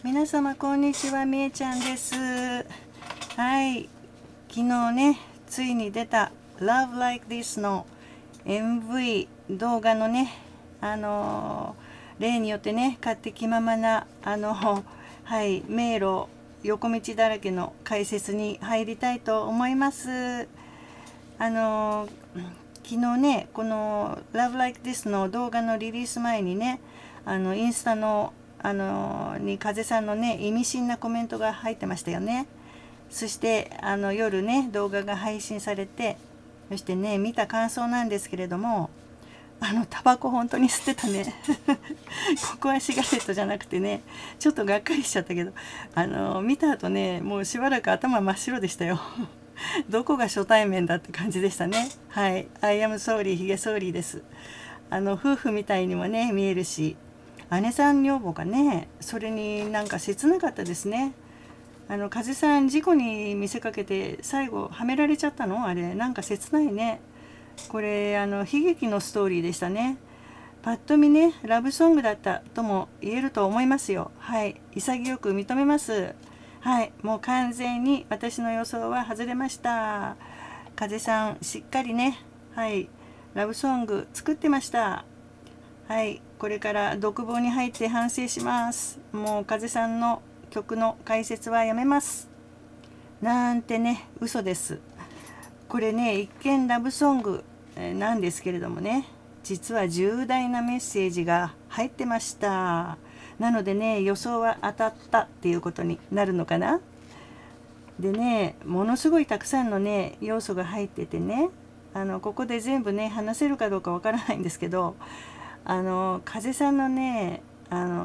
皆様こんにちは、みえちゃんです。はい、昨日ねついに出た Love Like This の MV 動画のね例によってね勝手気ままなはい迷路横道だらけの解説に入りたいと思います。昨日ねこの Love Like This の動画のリリース前にねインスタのに風さんのね意味深なコメントが入ってましたよね。そして夜ね動画が配信されて、そしてね見た感想なんですけれども、タバコ本当に吸ってたねここはシガレットじゃなくてね、ちょっとがっかりしちゃったけど、見た後ねもうしばらく頭真っ白でしたよどこが初対面だって感じでしたね。はい、アイアムソーリーヒゲソーリーです。夫婦みたいにもね見えるし、姉さん女房がねそれになんか切なかったですね。風さん事故に見せかけて最後はめられちゃったの、あれなんか切ないね。これ悲劇のストーリーでしたね。パッと見ねラブソングだったとも言えると思いますよ。はい、潔く認めます。はい、もう完全に私の予想は外れました。風さんしっかりね、はい、ラブソング作ってました。はい、これから独房に入って反省します。もう風さんの曲の解説はやめますなんてね、嘘です。これね一見ラブソングなんですけれどもね、実は重大なメッセージが入ってました。なのでね予想は当たったっていうことになるのかな。でねものすごいたくさんのね要素が入っててね、ここで全部ね話せるかどうかわからないんですけど、風さんのね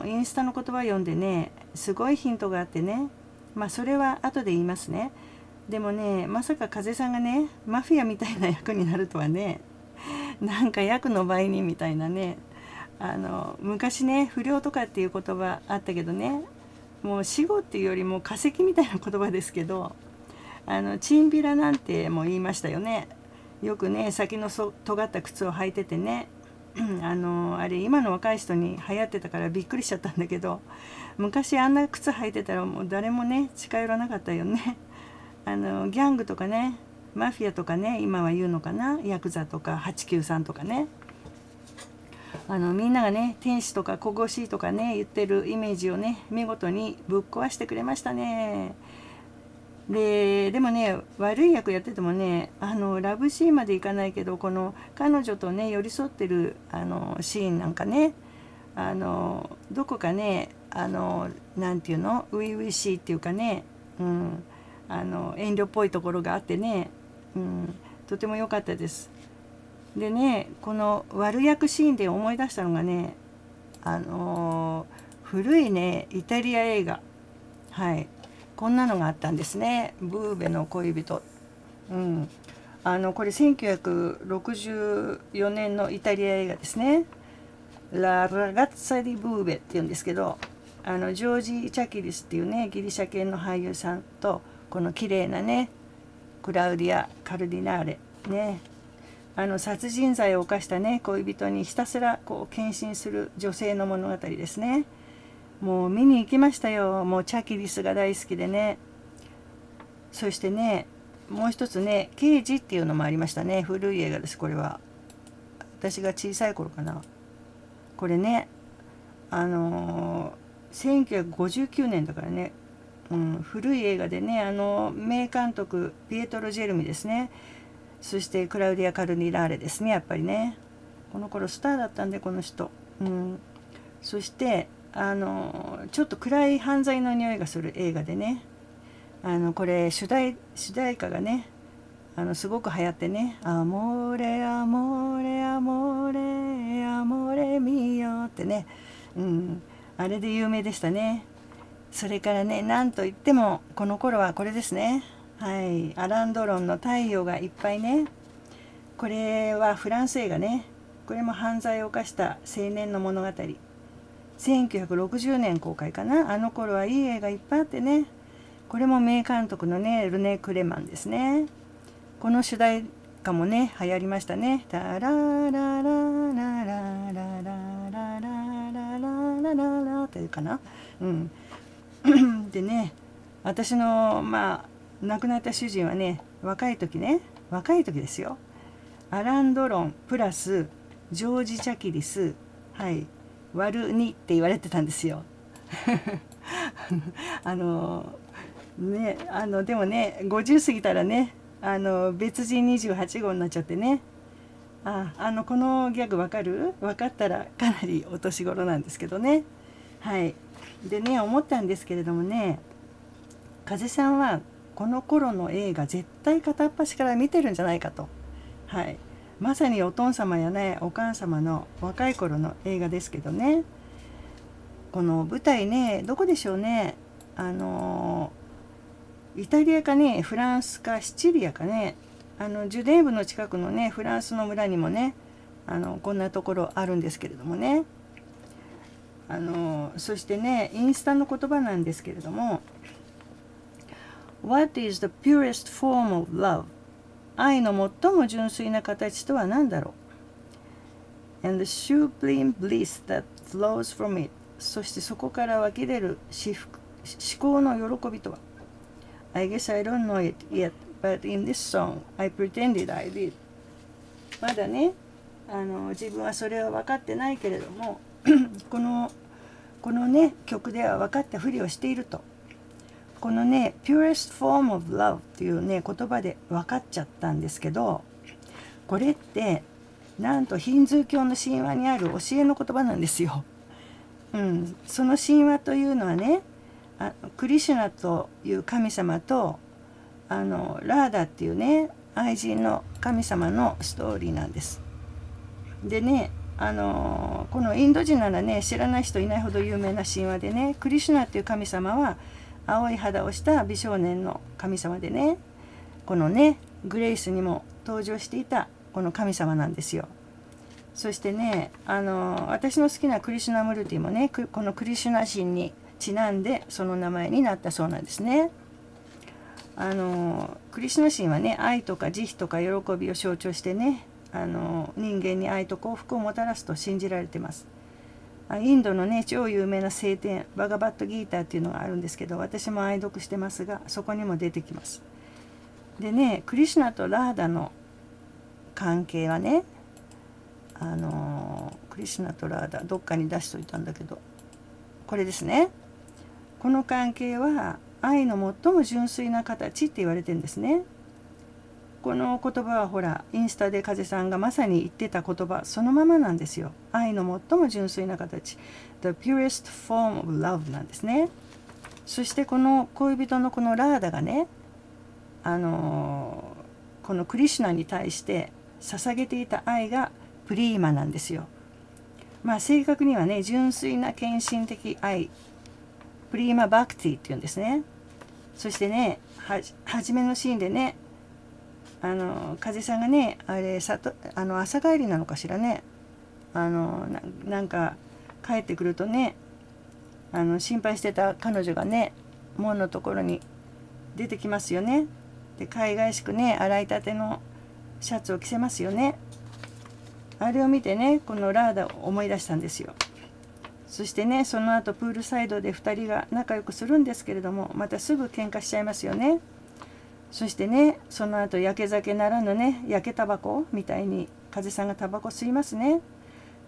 インスタの言葉読んでねすごいヒントがあってね、まあそれは後で言いますね。でもねまさか風さんがねマフィアみたいな役になるとはね、なんか役の売人みたいなね、昔ね不良とかっていう言葉あったけどね、もう死後っていうよりも化石みたいな言葉ですけど、チンピラなんても言いましたよね。よくね先の尖った靴を履いててね、あれ今の若い人に流行ってたからびっくりしちゃったんだけど、昔あんな靴履いてたらもう誰もね近寄らなかったよね。ギャングとかねマフィアとかね今は言うのかな、ヤクザとか893とかね、みんながね天使とか神々しいとかね言ってるイメージをね見事にぶっ壊してくれましたね。でもね悪い役やっててもねラブシーンまでいかないけど、この彼女とね寄り添ってるシーンなんかね、どこかねなんていうの初々しいっていうかね、うん、遠慮っぽいところがあってね、うん、とても良かったです。でねこの悪役シーンで思い出したのがね、古いねイタリア映画、はい、こんなのがあったんですね。ブーベの恋人、うん、これ1964年のイタリア映画ですね。ラ・ラガッツァ・ディ・ブーベっていうんですけど、ジョージ・チャキリスっていうねギリシャ系の俳優さんと、この綺麗なねクラウディア・カルディナーレね、殺人罪を犯したね恋人にひたすらこう献身する女性の物語ですね。もう見に行きましたよ。もうチャキリスが大好きでね。そしてねもう一つね刑事っていうのもありましたね。古い映画です。これは私が小さい頃かな。これね1959年だからね、うん、古い映画でね名監督ピエトロ・ジェルミですね。そしてクラウディア・カルニラーレですね、やっぱりねこの頃スターだったんでこの人、うん、そしてちょっと暗い犯罪の匂いがする映画でね、これ主題歌がねすごく流行ってね、アモーレアモーレアモーレアモーレミオってね、うん、あれで有名でしたね。それからねなんといってもこの頃はこれですね。はい、アラン・ドロンの太陽がいっぱいね。これはフランス映画ね。これも犯罪を犯した青年の物語。1960年公開かな。あの頃はいい映画いっぱいあってね。これも名監督のねルネ・クレマンですね。この主題歌もね流行りましたね。タラララララララララララララっていうかな、うん、でね、私の亡くなった主人はね、若い時ですよ、アラン・ドロンプラスジョージ・チャキリス、はい、割る2って言われてたんですよ。あのね、でもね、50過ぎたらね、別人28号になっちゃってね。このギャグわかる？分かったらかなりお年頃なんですけどね。はい。でね、思ったんですけれどもね、風さんはこの頃の映画絶対片っ端から見てるんじゃないかと。はい。まさにお父様やね、お母様の若い頃の映画ですけどね。この舞台ね、どこでしょうね。イタリアかね、フランスかシチリアかね、ジュネーブの近くのね、フランスの村にもね、こんなところあるんですけれどもね。そしてね、インスタの言葉なんですけれども、What is the purest form of love? 愛の最も純粋な形とは何だろう？ And the sublime bliss that flows from it. そしてそこから湧き出る至高の喜びとは？ I guess I don't know it yet, but in this song I pretended I did. まだね、自分はそれは分かってないけれどもこのね曲では分かったふりをしていると。このね purest form of love っていうね言葉で分かっちゃったんですけど、これってなんとヒンズー教の神話にある教えの言葉なんですよ。その神話というのはね、クリシュナという神様とラーダっていうね愛人の神様のストーリーなんです。でね、このインド人ならね知らない人いないほど有名な神話でね、クリシュナっていう神様は青い肌をした美少年の神様でね、このねグレイスにも登場していたこの神様なんですよ。そしてね、私の好きなクリシュナムルティもね、このクリシュナ神にちなんでその名前になったそうなんですね。クリシュナ神はね、愛とか慈悲とか喜びを象徴してね、人間に愛と幸福をもたらすと信じられています。インドのね超有名な聖典バガバットギーターっていうのがあるんですけど、私も愛読してますが、そこにも出てきます。でね、クリシュナとラーダの関係はね、クリシュナとラーダどっかに出しといたんだけど、これですね。この関係は愛の最も純粋な形って言われてるんですね。この言葉はほらインスタで風さんがまさに言ってた言葉そのままなんですよ。愛の最も純粋な形 The purest form of love なんですね。そしてこの恋人のこのラーダがね、このクリシュナに対して捧げていた愛がプリーマなんですよ。正確にはね純粋な献身的愛、プリーマバクティっていうんですね。そしてね、初めのシーンでね、風さんがね、あれ朝帰りなのかしらね、なんか帰ってくるとね、心配してた彼女がね門のところに出てきますよね。で海外しくね洗いたてのシャツを着せますよね。あれを見てね、このラーダを思い出したんですよ。そしてね、その後プールサイドで2人が仲良くするんですけれども、またすぐ喧嘩しちゃいますよね。そしてね、その後焼け酒ならぬね焼けタバコみたいに風さんがタバコ吸いますね。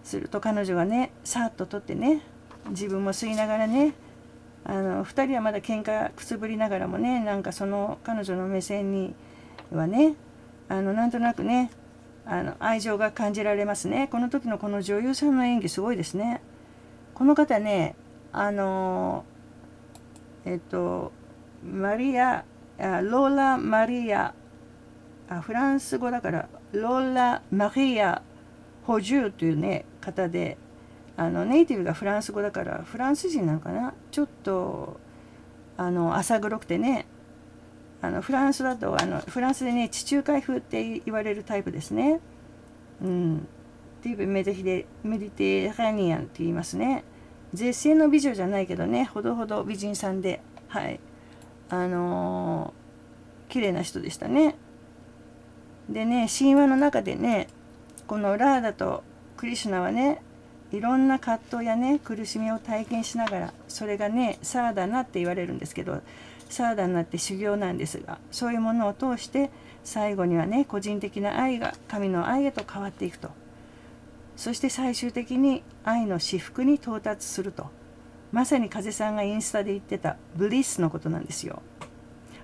すると彼女がねさっと取ってね、自分も吸いながらね、2人はまだ喧嘩くすぶりながらもね、なんかその彼女の目線にはね、なんとなくね愛情が感じられますね。この時のこの女優さんの演技すごいですね。この方ね、マリアローラ・マリア、フランス語だからローラ・マリア・ホジューというね方で、ネイティブがフランス語だからフランス人なのかな。ちょっと浅黒くてね、フランスだとフランスでね地中海風って言われるタイプですね。ティーブメディテラニアンって言いますね。絶世の美女じゃないけどね、ほどほど美人さんで、はい綺麗な人でしたね。でね、神話の中でね、このラーダとクリシュナはね、いろんな葛藤やね苦しみを体験しながら、それがねサーダナって言われるんですけど、サーダナって修行なんですが、そういうものを通して最後にはね個人的な愛が神の愛へと変わっていくと。そして最終的に愛の至福に到達すると。まさに風さんがインスタで言ってたブリスのことなんですよ。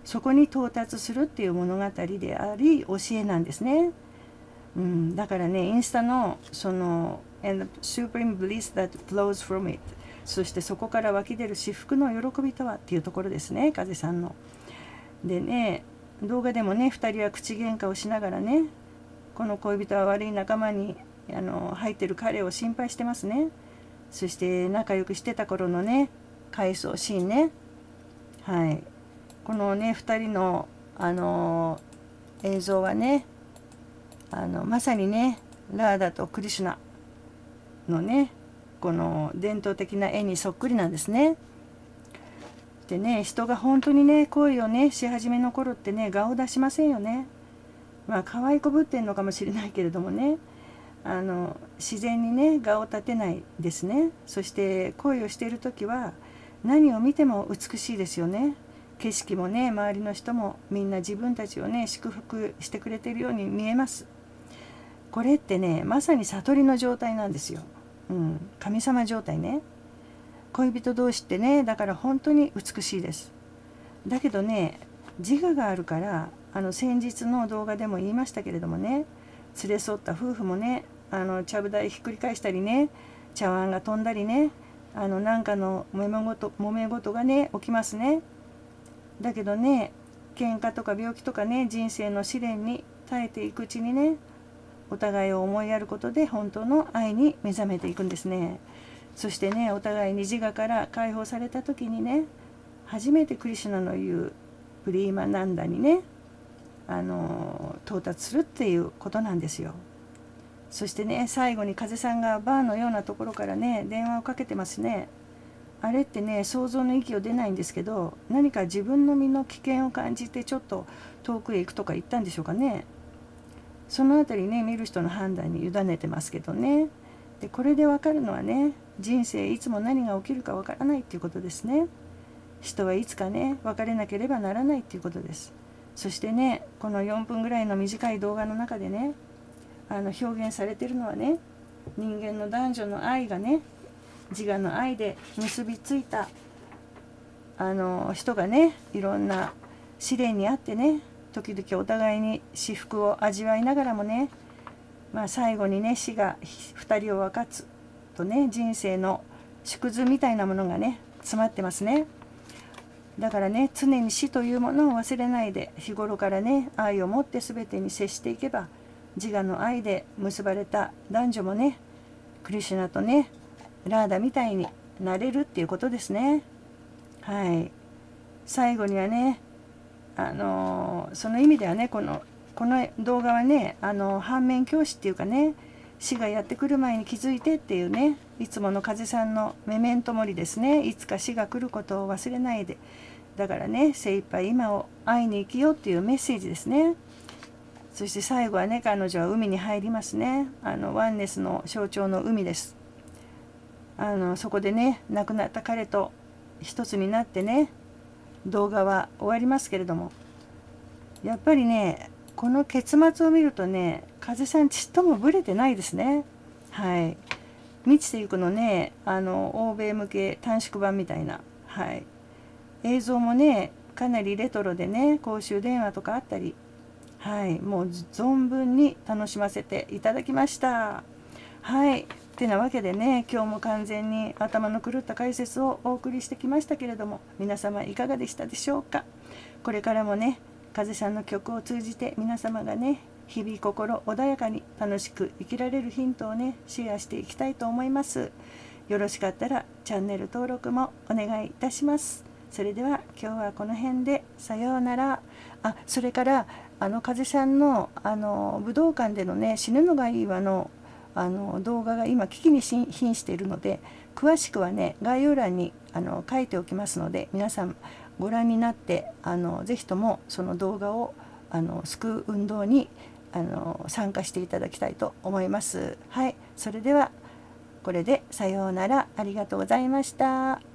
そこに到達するっていう物語であり教えなんですね。だからねインスタのその and the supreme bliss that flows from it、 そしてそこから湧き出る至福の喜びとはっていうところですね、風さんの。でね、動画でもね2人は口喧嘩をしながらね、この恋人は悪い仲間に入ってる彼を心配してますね。そして仲良くしてた頃のね回想シーンね、はい、このね2人の映像はねまさにねラーダとクリシュナのねこの伝統的な絵にそっくりなんですね。でね、人が本当にね恋をねし始めの頃ってね顔を出しませんよね。まあ可愛いこぶってんのかもしれないけれどもね、自然にね顔を立てないですね。そして恋をしている時は何を見ても美しいですよね。景色もね周りの人もみんな自分たちをね祝福してくれているように見えます。これってねまさに悟りの状態なんですよ。神様状態ね。恋人同士ってねだから本当に美しいです。だけどね自我があるから、先日の動画でも言いましたけれどもね、連れ添った夫婦もねちゃぶ台ひっくり返したりね、茶碗が飛んだりね、なんかの揉め事がね起きますね。だけどね喧嘩とか病気とかね人生の試練に耐えていくうちにね、お互いを思いやることで本当の愛に目覚めていくんですね。そしてねお互いに自我から解放された時にね、初めてクリシュナの言うプリーマナンダにね到達するっていうことなんですよ。そしてね最後に風さんがバーのようなところからね電話をかけてますね。あれってね想像の域を出ないんですけど、何か自分の身の危険を感じてちょっと遠くへ行くとか言ったんでしょうかね。そのあたりね見る人の判断に委ねてますけどね。でこれで分かるのはね、人生いつも何が起きるか分からないっていうことですね。人はいつかね別れなければならないっていうことです。そしてねこの4分ぐらいの短い動画の中でね表現されているのはね、人間の男女の愛がね自我の愛で結びついた人がねいろんな試練にあってね、時々お互いに至福を味わいながらもね、最後にね死が2人を分かつとね、人生の縮図みたいなものがね詰まってますね。だからね常に死というものを忘れないで、日頃からね愛を持って全てに接していけば、自我の愛で結ばれた男女もねクリシュナとねラーダみたいになれるっていうことですね。はい。最後にはねその意味ではねこの動画はね反面教師っていうかね、死がやってくる前に気づいてっていうね、いつもの風さんのメメントモリですね。いつか死が来ることを忘れないで、だからね精一杯今を愛に生きようっていうメッセージですね。そして最後はね彼女は海に入りますね。ワンネスの象徴の海です。そこでね亡くなった彼と一つになってね動画は終わりますけれども、やっぱりねこの結末を見るとね風さんちっともブレてないですね。はい。満ちていくのね欧米向け短縮版みたいな、はい、映像もねかなりレトロでね公衆電話とかあったり、はい、もう存分に楽しませていただきました。はい。てなわけでね今日も完全に頭の狂った解説をお送りしてきましたけれども、皆様いかがでしたでしょうか。これからもね風さんの曲を通じて皆様がね日々心穏やかに楽しく生きられるヒントをねシェアしていきたいと思います。よろしかったらチャンネル登録もお願いいたします。それでは今日はこの辺でさようなら。それから風さんの武道館でのね死ぬのがいいわの動画が今危機に瀕しているので、詳しくはね概要欄に書いておきますので、皆さんご覧になってぜひともその動画を救う運動に参加していただきたいと思います。はい。それではこれでさようなら。ありがとうございました。